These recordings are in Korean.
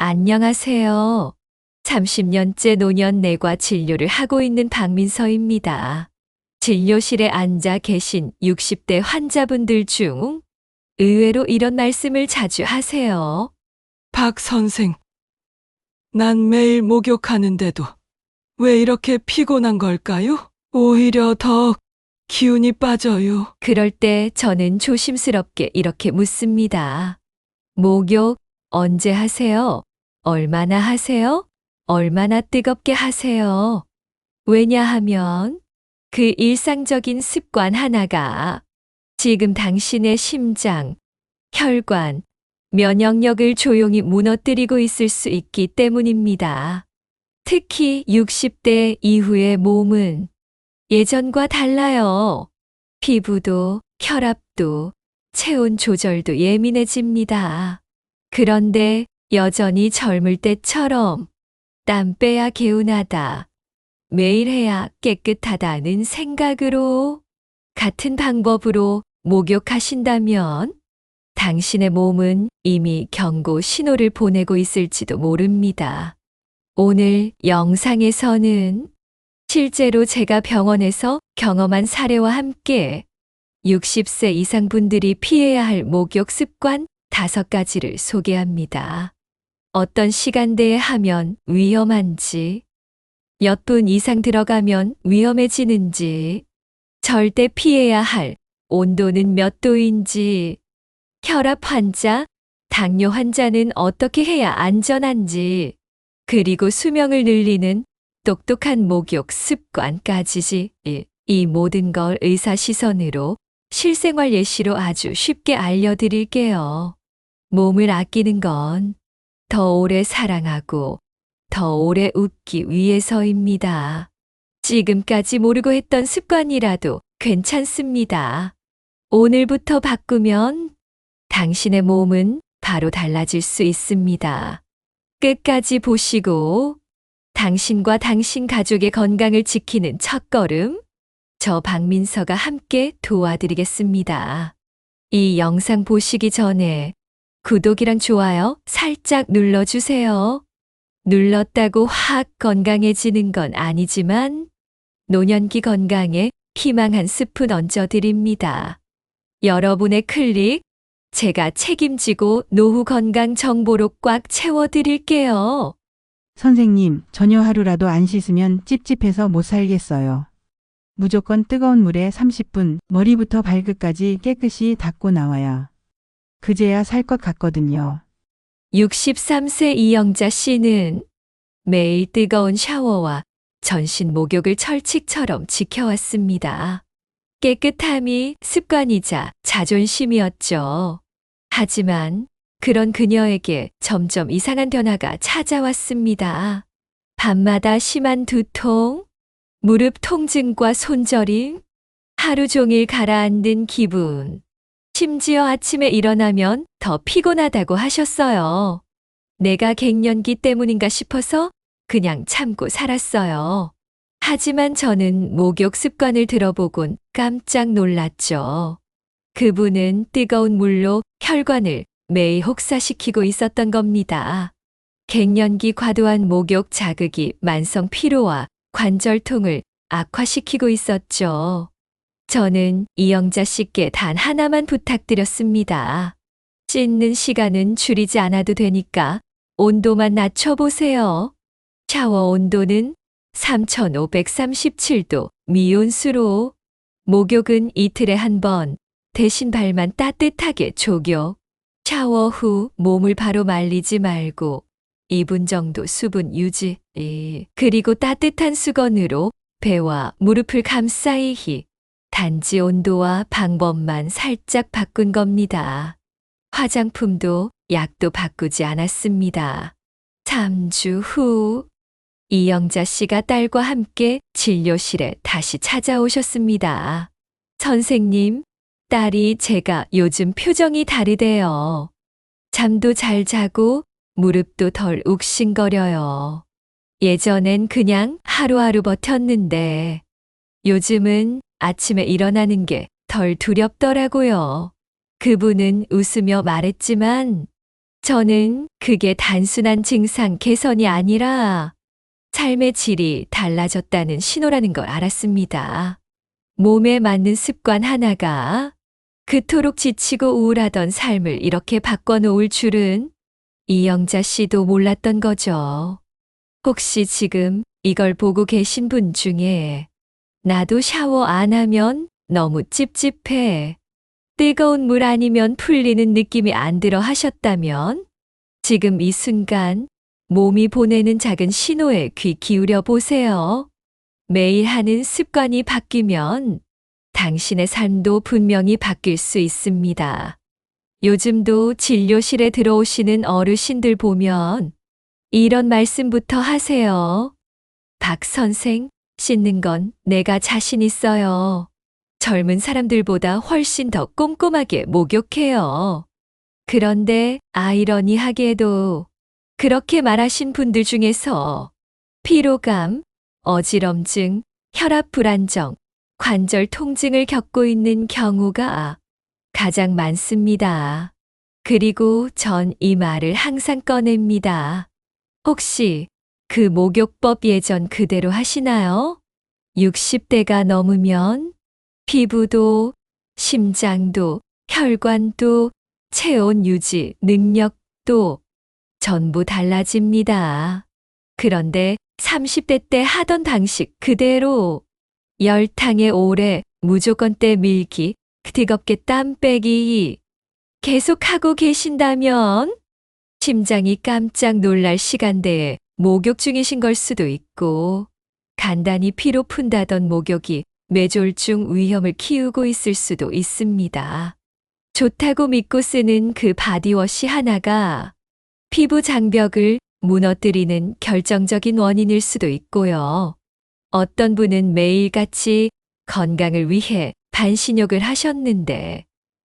안녕하세요. 30년째 노년내과 진료를 하고 있는 박민서입니다. 진료실에 앉아 계신 60대 환자분들 중 의외로 이런 말씀을 자주 하세요. 박 선생, 난 매일 목욕하는데도 왜 이렇게 피곤한 걸까요? 오히려 더 기운이 빠져요. 그럴 때 저는 조심스럽게 이렇게 묻습니다. 목욕 언제 하세요? 얼마나 하세요? 얼마나 뜨겁게 하세요? 왜냐하면 그 일상적인 습관 하나가 지금 당신의 심장, 혈관, 면역력을 조용히 무너뜨리고 있을 수 있기 때문입니다. 특히 60대 이후의 몸은 예전과 달라요. 피부도, 혈압도, 체온 조절도 예민해집니다. 그런데 여전히 젊을 때처럼 땀 빼야 개운하다, 매일 해야 깨끗하다는 생각으로 같은 방법으로 목욕하신다면 당신의 몸은 이미 경고 신호를 보내고 있을지도 모릅니다. 오늘 영상에서는 실제로 제가 병원에서 경험한 사례와 함께 60세 이상 분들이 피해야 할 목욕 습관 5가지를 소개합니다. 어떤 시간대에 하면 위험한지, 몇 분 이상 들어가면 위험해지는지, 절대 피해야 할 온도는 몇 도인지, 혈압 환자, 당뇨 환자는 어떻게 해야 안전한지, 그리고 수명을 늘리는 똑똑한 목욕 습관까지지. 이 모든 걸 의사 시선으로 실생활 예시로 아주 쉽게 알려드릴게요. 몸을 아끼는 건 더 오래 사랑하고 더 오래 웃기 위해서입니다. 지금까지 모르고 했던 습관이라도 괜찮습니다. 오늘부터 바꾸면 당신의 몸은 바로 달라질 수 있습니다. 끝까지 보시고 당신과 당신 가족의 건강을 지키는 첫걸음, 저 박민서가 함께 도와드리겠습니다. 이 영상 보시기 전에 구독이랑 좋아요 살짝 눌러주세요. 눌렀다고 확 건강해지는 건 아니지만 노년기 건강에 희망 한 스푼 얹어드립니다. 여러분의 클릭, 제가 책임지고 노후 건강 정보로 꽉 채워드릴게요. 선생님, 저녁 하루라도 안 씻으면 찝찝해서 못 살겠어요. 무조건 뜨거운 물에 30분 머리부터 발끝까지 깨끗이 닦고 나와야 그제야 살 것 같거든요. 63세 이영자 씨는 매일 뜨거운 샤워와 전신 목욕을 철칙처럼 지켜왔습니다. 깨끗함이 습관이자 자존심이었죠. 하지만 그런 그녀에게 점점 이상한 변화가 찾아왔습니다. 밤마다 심한 두통, 무릎 통증과 손저림, 하루 종일 가라앉는 기분, 심지어 아침에 일어나면 더 피곤하다고 하셨어요. 내가 갱년기 때문인가 싶어서 그냥 참고 살았어요. 하지만 저는 목욕 습관을 들어보곤 깜짝 놀랐죠. 그분은 뜨거운 물로 혈관을 매일 혹사시키고 있었던 겁니다. 갱년기 과도한 목욕 자극이 만성 피로와 관절통을 악화시키고 있었죠. 저는 이영자 씨께 단 하나만 부탁드렸습니다. 씻는 시간은 줄이지 않아도 되니까 온도만 낮춰보세요. 샤워 온도는 3537도 미온수로, 목욕은 이틀에 한 번, 대신 발만 따뜻하게 조교. 샤워 후 몸을 바로 말리지 말고 2분 정도 수분 유지. 그리고 따뜻한 수건으로 배와 무릎을 감싸이히. 단지 온도와 방법만 살짝 바꾼 겁니다. 화장품도 약도 바꾸지 않았습니다. 3주 후 이영자 씨가 딸과 함께 진료실에 다시 찾아오셨습니다. 선생님, 딸이 제가 요즘 표정이 다르대요. 잠도 잘 자고 무릎도 덜 욱신거려요. 예전엔 그냥 하루하루 버텼는데 요즘은 아침에 일어나는 게 덜 두렵더라고요. 그분은 웃으며 말했지만 저는 그게 단순한 증상 개선이 아니라 삶의 질이 달라졌다는 신호라는 걸 알았습니다. 몸에 맞는 습관 하나가 그토록 지치고 우울하던 삶을 이렇게 바꿔놓을 줄은 이영자 씨도 몰랐던 거죠. 혹시 지금 이걸 보고 계신 분 중에 나도 샤워 안 하면 너무 찝찝해. 뜨거운 물 아니면 풀리는 느낌이 안 들어 하셨다면 지금 이 순간 몸이 보내는 작은 신호에 귀 기울여 보세요. 매일 하는 습관이 바뀌면 당신의 삶도 분명히 바뀔 수 있습니다. 요즘도 진료실에 들어오시는 어르신들 보면 이런 말씀부터 하세요. 박 선생, 씻는 건 내가 자신 있어요. 젊은 사람들보다 훨씬 더 꼼꼼하게 목욕해요. 그런데 아이러니하게도 그렇게 말하신 분들 중에서 피로감, 어지럼증, 혈압 불안정, 관절 통증을 겪고 있는 경우가 가장 많습니다. 그리고 전 이 말을 항상 꺼냅니다. 혹시 그 목욕법 예전 그대로 하시나요? 60대가 넘으면 피부도, 심장도, 혈관도, 체온 유지 능력도 전부 달라집니다. 그런데 30대 때 하던 방식 그대로 열탕에 오래 무조건 때 밀기, 뜨겁게 땀 빼기 계속하고 계신다면 심장이 깜짝 놀랄 시간대에 목욕 중이신 걸 수도 있고 간단히 피로 푼다던 목욕이 뇌졸중 위험을 키우고 있을 수도 있습니다. 좋다고 믿고 쓰는 그 바디워시 하나가 피부 장벽을 무너뜨리는 결정적인 원인일 수도 있고요. 어떤 분은 매일같이 건강을 위해 반신욕을 하셨는데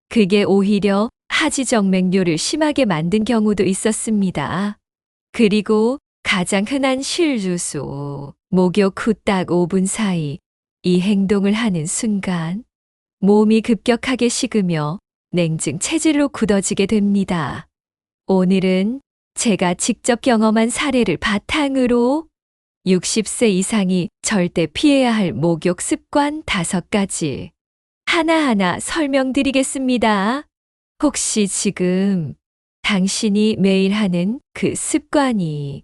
그게 오히려 하지정맥류를 심하게 만든 경우도 있었습니다. 그리고 가장 흔한 실루수, 목욕 후 딱 5분 사이 이 행동을 하는 순간 몸이 급격하게 식으며 냉증 체질로 굳어지게 됩니다. 오늘은 제가 직접 경험한 사례를 바탕으로 60세 이상이 절대 피해야 할 목욕 습관 5가지 하나하나 설명드리겠습니다. 혹시 지금 당신이 매일 하는 그 습관이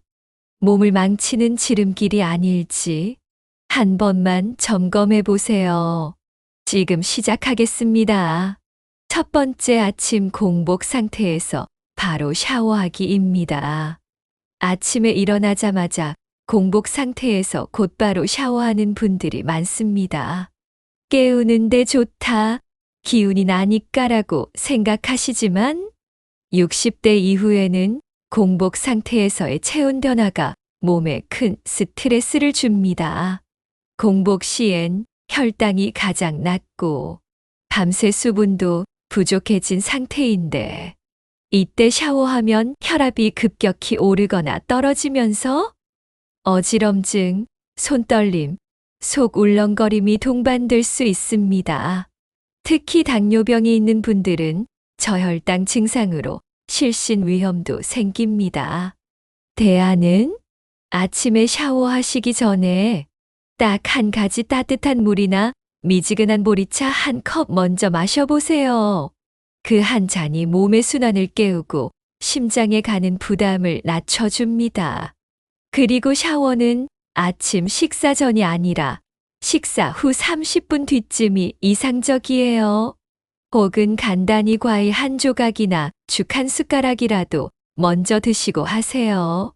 몸을 망치는 지름길이 아닐지 한 번만 점검해 보세요. 지금 시작하겠습니다. 첫 번째, 아침 공복 상태에서 바로 샤워하기입니다. 아침에 일어나자마자 공복 상태에서 곧바로 샤워하는 분들이 많습니다. 깨우는데 좋다, 기운이 나니까라고 생각하시지만 60대 이후에는 공복 상태에서의 체온 변화가 몸에 큰 스트레스를 줍니다. 공복 시엔 혈당이 가장 낮고 밤새 수분도 부족해진 상태인데 이때 샤워하면 혈압이 급격히 오르거나 떨어지면서 어지럼증, 손떨림, 속 울렁거림이 동반될 수 있습니다. 특히 당뇨병이 있는 분들은 저혈당 증상으로 실신 위험도 생깁니다. 대안은 아침에 샤워하시기 전에 딱 한 가지 따뜻한 물이나 미지근한 보리차 한 컵 먼저 마셔보세요. 그 한 잔이 몸의 순환을 깨우고 심장에 가는 부담을 낮춰줍니다. 그리고 샤워는 아침 식사 전이 아니라 식사 후 30분 뒤쯤이 이상적이에요. 혹은 간단히 과일 한 조각이나 죽 한 숟가락이라도 먼저 드시고 하세요.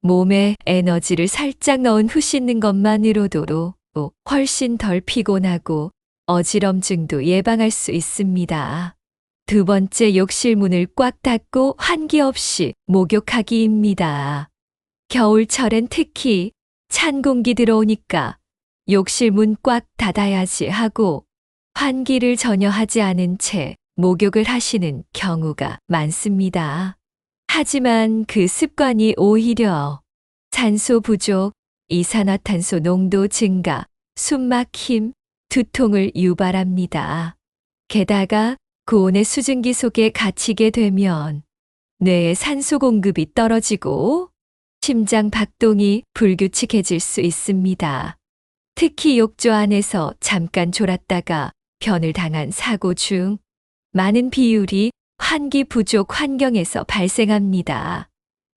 몸에 에너지를 살짝 넣은 후 씻는 것만으로도 훨씬 덜 피곤하고 어지럼증도 예방할 수 있습니다. 두 번째, 욕실 문을 꽉 닫고 환기 없이 목욕하기입니다. 겨울철엔 특히 찬 공기 들어오니까 욕실 문 꽉 닫아야지 하고 환기를 전혀 하지 않은 채 목욕을 하시는 경우가 많습니다. 하지만 그 습관이 오히려 산소 부족, 이산화탄소 농도 증가, 숨막힘, 두통을 유발합니다. 게다가 고온의 수증기 속에 갇히게 되면 뇌의 산소 공급이 떨어지고 심장 박동이 불규칙해질 수 있습니다. 특히 욕조 안에서 잠깐 졸았다가 변을 당한 사고 중 많은 비율이 환기 부족 환경에서 발생합니다.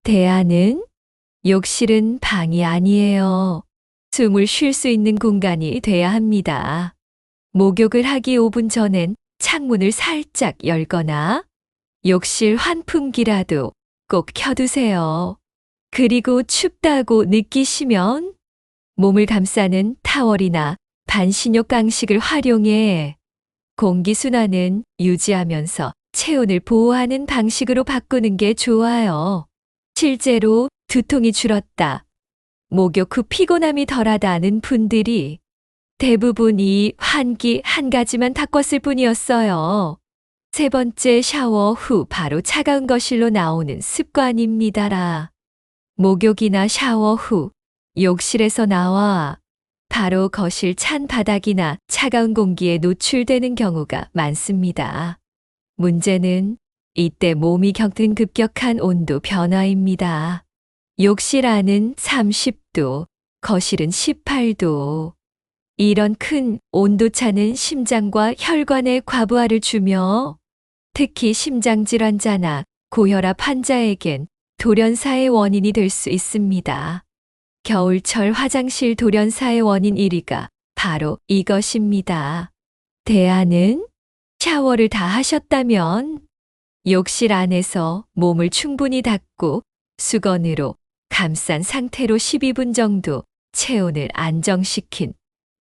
대안은 욕실은 방이 아니에요. 숨을 쉴 수 있는 공간이 돼야 합니다. 목욕을 하기 5분 전엔 창문을 살짝 열거나 욕실 환풍기라도 꼭 켜두세요. 그리고 춥다고 느끼시면 몸을 감싸는 타월이나 반신욕 강식을 활용해 공기순환은 유지하면서 체온을 보호하는 방식으로 바꾸는 게 좋아요. 실제로 두통이 줄었다, 목욕 후 피곤함이 덜하다는 분들이 대부분 이 환기 한 가지만 바꿨을 뿐이었어요. 세 번째, 샤워 후 바로 차가운 거실로 나오는 습관입니다라. 목욕이나 샤워 후 욕실에서 나와 바로 거실 찬 바닥이나 차가운 공기에 노출되는 경우가 많습니다. 문제는 이때 몸이 겪는 급격한 온도 변화입니다. 욕실 안은 30도, 거실은 18도. 이런 큰 온도차는 심장과 혈관에 과부하를 주며 특히 심장질환자나 고혈압 환자에겐 돌연사의 원인이 될 수 있습니다. 겨울철 화장실 돌연사의 원인 1위가 바로 이것입니다. 대안은 샤워를 다 하셨다면 욕실 안에서 몸을 충분히 닦고 수건으로 감싼 상태로 12분 정도 체온을 안정시킨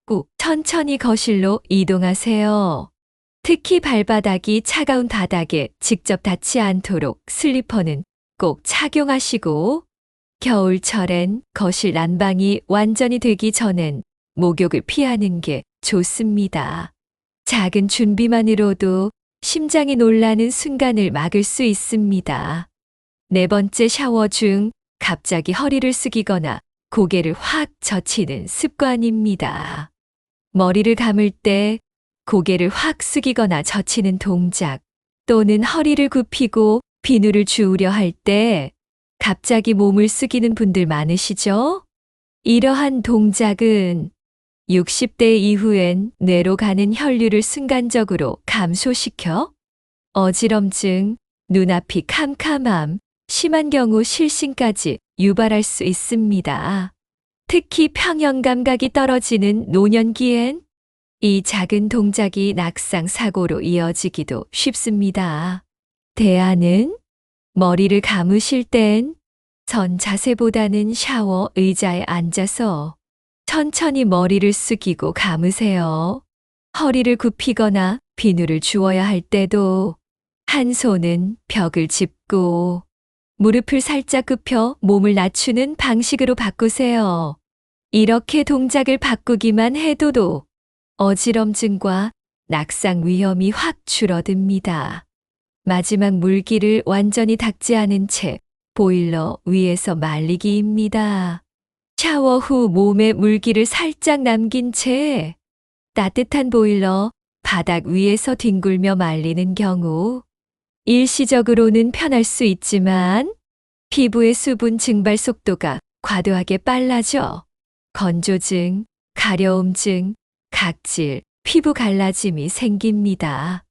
후 천천히 거실로 이동하세요. 특히 발바닥이 차가운 바닥에 직접 닿지 않도록 슬리퍼는 꼭 착용하시고 겨울철엔 거실 난방이 완전히 되기 전엔 목욕을 피하는 게 좋습니다. 작은 준비만으로도 심장이 놀라는 순간을 막을 수 있습니다. 네 번째, 샤워 중 갑자기 허리를 숙이거나 고개를 확 젖히는 습관입니다. 머리를 감을 때 고개를 확 숙이거나 젖히는 동작 또는 허리를 굽히고 비누를 주우려 할 때 갑자기 몸을 숙이는 분들 많으시죠? 이러한 동작은 60대 이후엔 뇌로 가는 혈류를 순간적으로 감소시켜 어지럼증, 눈앞이 캄캄함, 심한 경우 실신까지 유발할 수 있습니다. 특히 평형 감각이 떨어지는 노년기엔 이 작은 동작이 낙상 사고로 이어지기도 쉽습니다. 대안은 머리를 감으실 땐 전 자세보다는 샤워 의자에 앉아서 천천히 머리를 숙이고 감으세요. 허리를 굽히거나 비누를 주워야 할 때도 한 손은 벽을 짚고 무릎을 살짝 굽혀 몸을 낮추는 방식으로 바꾸세요. 이렇게 동작을 바꾸기만 해도 어지럼증과 낙상 위험이 확 줄어듭니다. 마지막, 물기를 완전히 닦지 않은 채 보일러 위에서 말리기입니다. 샤워 후 몸에 물기를 살짝 남긴 채 따뜻한 보일러 바닥 위에서 뒹굴며 말리는 경우 일시적으로는 편할 수 있지만 피부의 수분 증발 속도가 과도하게 빨라져 건조증, 가려움증, 각질, 피부 갈라짐이 생깁니다.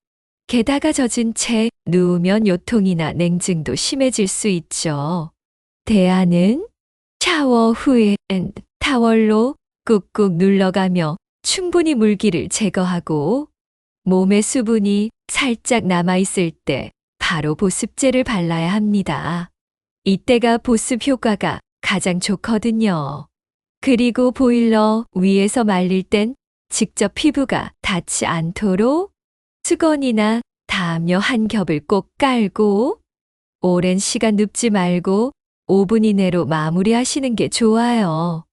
게다가 젖은 채 누우면 요통이나 냉증도 심해질 수 있죠. 대안은 샤워 후엔 타월로 꾹꾹 눌러가며 충분히 물기를 제거하고 몸에 수분이 살짝 남아있을 때 바로 보습제를 발라야 합니다. 이때가 보습 효과가 가장 좋거든요. 그리고 보일러 위에서 말릴 땐 직접 피부가 닿지 않도록 수건이나 담요 한 겹을 꼭 깔고 오랜 시간 눕지 말고 5분 이내로 마무리하시는 게 좋아요.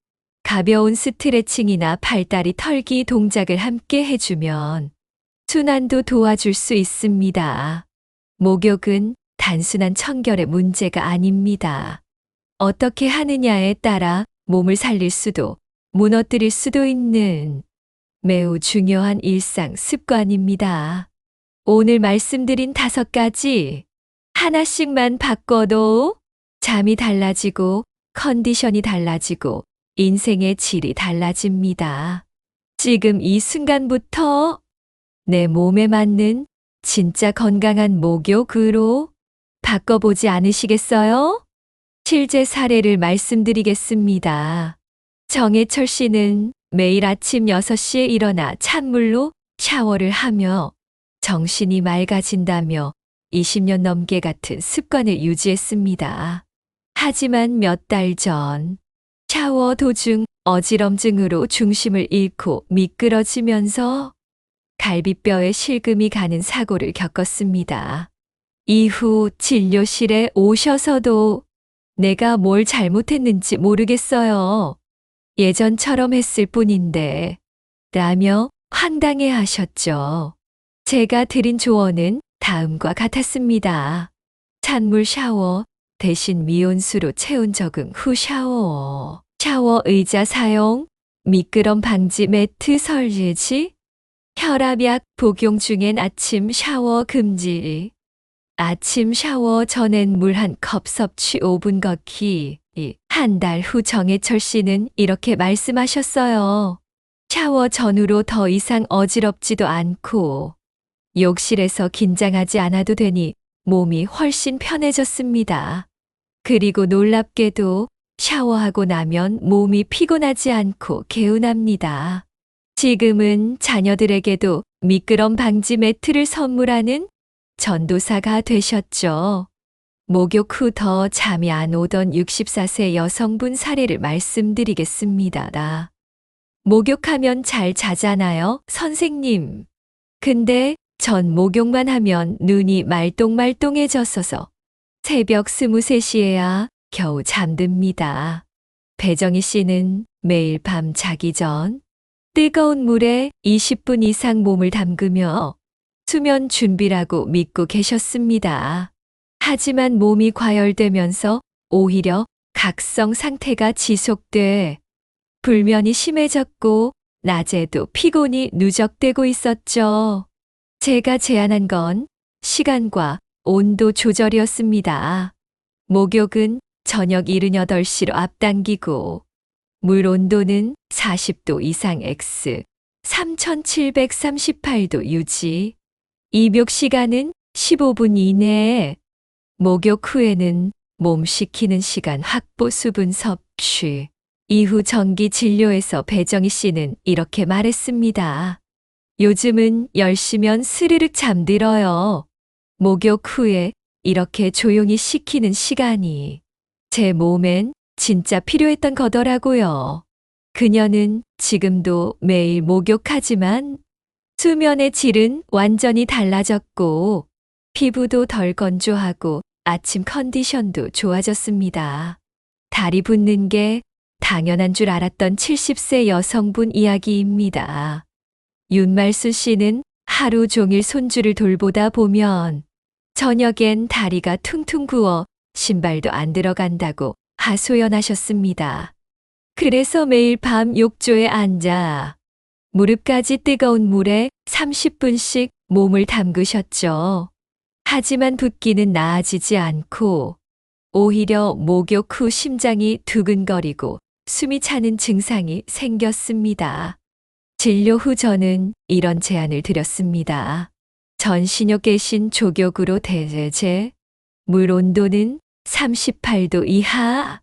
가벼운 스트레칭이나 팔다리 털기 동작을 함께 해주면 순환도 도와줄 수 있습니다. 목욕은 단순한 청결의 문제가 아닙니다. 어떻게 하느냐에 따라 몸을 살릴 수도 무너뜨릴 수도 있는 매우 중요한 일상 습관입니다. 오늘 말씀드린 5가지 하나씩만 바꿔도 잠이 달라지고 컨디션이 달라지고 인생의 질이 달라집니다. 지금 이 순간부터 내 몸에 맞는 진짜 건강한 목욕으로 바꿔보지 않으시겠어요? 실제 사례를 말씀드리겠습니다. 정해철 씨는 매일 아침 6시에 일어나 찬물로 샤워를 하며 정신이 맑아진다며 20년 넘게 같은 습관을 유지했습니다. 하지만 몇 달 전 샤워 도중 어지럼증으로 중심을 잃고 미끄러지면서 갈비뼈에 실금이 가는 사고를 겪었습니다. 이후 진료실에 오셔서도 내가 뭘 잘못했는지 모르겠어요. 예전처럼 했을 뿐인데 라며 황당해 하셨죠. 제가 드린 조언은 다음과 같았습니다. 찬물 샤워 대신 미온수로 체온 적응 후 샤워 의자 사용, 미끄럼 방지 매트 설치, 혈압약 복용 중엔 아침 샤워 금지, 아침 샤워 전엔 물 한 컵 섭취 5분 걷기. 한 달 후 정해철 씨는 이렇게 말씀하셨어요. 샤워 전후로 더 이상 어지럽지도 않고 욕실에서 긴장하지 않아도 되니 몸이 훨씬 편해졌습니다. 그리고 놀랍게도 샤워하고 나면 몸이 피곤하지 않고 개운합니다. 지금은 자녀들에게도 미끄럼 방지 매트를 선물하는 전도사가 되셨죠. 목욕 후 더 잠이 안 오던 64세 여성분 사례를 말씀드리겠습니다. 목욕하면 잘 자잖아요, 선생님. 근데 전 목욕만 하면 눈이 말똥말똥해졌어서 새벽 23시에야 겨우 잠듭니다. 배정희 씨는 매일 밤 자기 전 뜨거운 물에 20분 이상 몸을 담그며 수면 준비라고 믿고 계셨습니다. 하지만 몸이 과열되면서 오히려 각성 상태가 지속돼 불면이 심해졌고 낮에도 피곤이 누적되고 있었죠. 제가 제안한 건 시간과 온도 조절이었습니다. 목욕은 저녁 78시로 앞당기고 물 온도는 40도 이상 X 3738도 유지, 입욕 시간은 15분 이내에, 목욕 후에는 몸 식히는 시간 확보 수분 섭취. 이후 정기 진료에서 배정희 씨는 이렇게 말했습니다. 요즘은 10시면 스르륵 잠들어요. 목욕 후에 이렇게 조용히 식히는 시간이 제 몸엔 진짜 필요했던 거더라고요. 그녀는 지금도 매일 목욕하지만 수면의 질은 완전히 달라졌고 피부도 덜 건조하고 아침 컨디션도 좋아졌습니다. 달이 붙는 게 당연한 줄 알았던 70세 여성분 이야기입니다. 윤말수 씨는 하루 종일 손주를 돌보다 보면 저녁엔 다리가 퉁퉁 부어 신발도 안 들어간다고 하소연하셨습니다. 그래서 매일 밤 욕조에 앉아 무릎까지 뜨거운 물에 30분씩 몸을 담그셨죠. 하지만 붓기는 나아지지 않고 오히려 목욕 후 심장이 두근거리고 숨이 차는 증상이 생겼습니다. 진료 후 저는 이런 제안을 드렸습니다. 전신욕 계신 족욕으로 대제, 물 온도는 38도 이하,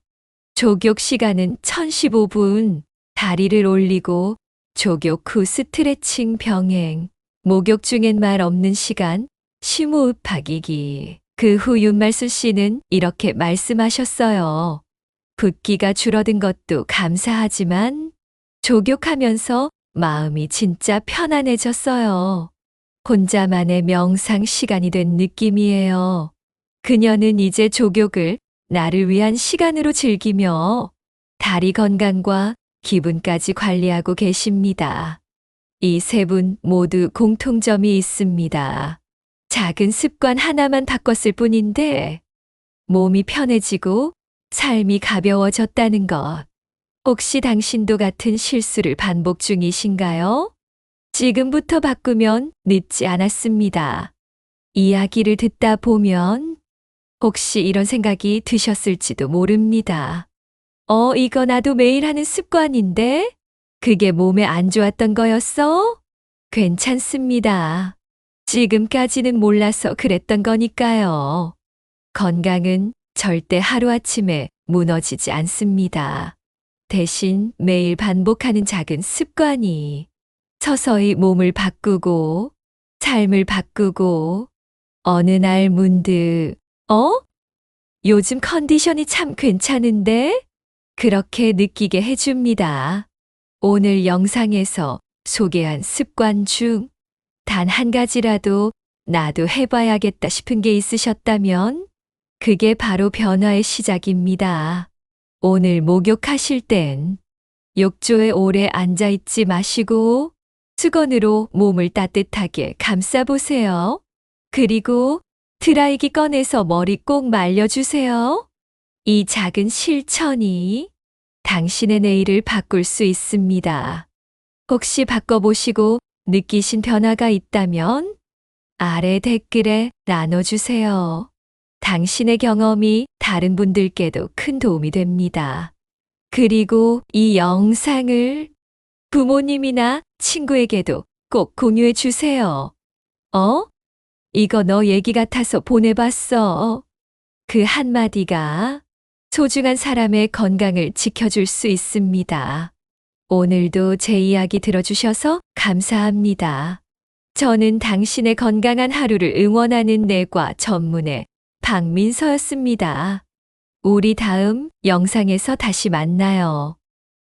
족욕 시간은 1015분, 다리를 올리고 족욕 후 스트레칭 병행, 목욕 중엔 말 없는 시간, 심호흡하기. 그 후 윤말수 씨는 이렇게 말씀하셨어요. 붓기가 줄어든 것도 감사하지만 족욕하면서 마음이 진짜 편안해졌어요. 혼자만의 명상 시간이 된 느낌이에요. 그녀는 이제 족욕을 나를 위한 시간으로 즐기며 다리 건강과 기분까지 관리하고 계십니다. 이 세 분 모두 공통점이 있습니다. 작은 습관 하나만 바꿨을 뿐인데 몸이 편해지고 삶이 가벼워졌다는 것. 혹시 당신도 같은 실수를 반복 중이신가요? 지금부터 바꾸면 늦지 않았습니다. 이야기를 듣다 보면 혹시 이런 생각이 드셨을지도 모릅니다. 이거 나도 매일 하는 습관인데? 그게 몸에 안 좋았던 거였어? 괜찮습니다. 지금까지는 몰라서 그랬던 거니까요. 건강은 절대 하루아침에 무너지지 않습니다. 대신 매일 반복하는 작은 습관이 서서히 몸을 바꾸고 삶을 바꾸고 어느 날 문득 요즘 컨디션이 참 괜찮은데? 그렇게 느끼게 해줍니다. 오늘 영상에서 소개한 습관 중 단 한 가지라도 나도 해봐야겠다 싶은 게 있으셨다면 그게 바로 변화의 시작입니다. 오늘 목욕하실 땐 욕조에 오래 앉아있지 마시고 수건으로 몸을 따뜻하게 감싸보세요. 그리고 드라이기 꺼내서 머리 꼭 말려주세요. 이 작은 실천이 당신의 내일을 바꿀 수 있습니다. 혹시 바꿔보시고 느끼신 변화가 있다면 아래 댓글에 나눠주세요. 당신의 경험이 다른 분들께도 큰 도움이 됩니다. 그리고 이 영상을 부모님이나 친구에게도 꼭 공유해 주세요. 이거 너 얘기 같아서 보내봤어. 그 한마디가 소중한 사람의 건강을 지켜줄 수 있습니다. 오늘도 제 이야기 들어주셔서 감사합니다. 저는 당신의 건강한 하루를 응원하는 내과 전문의 박민서였습니다. 우리 다음 영상에서 다시 만나요.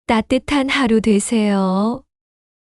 따뜻한 하루 되세요.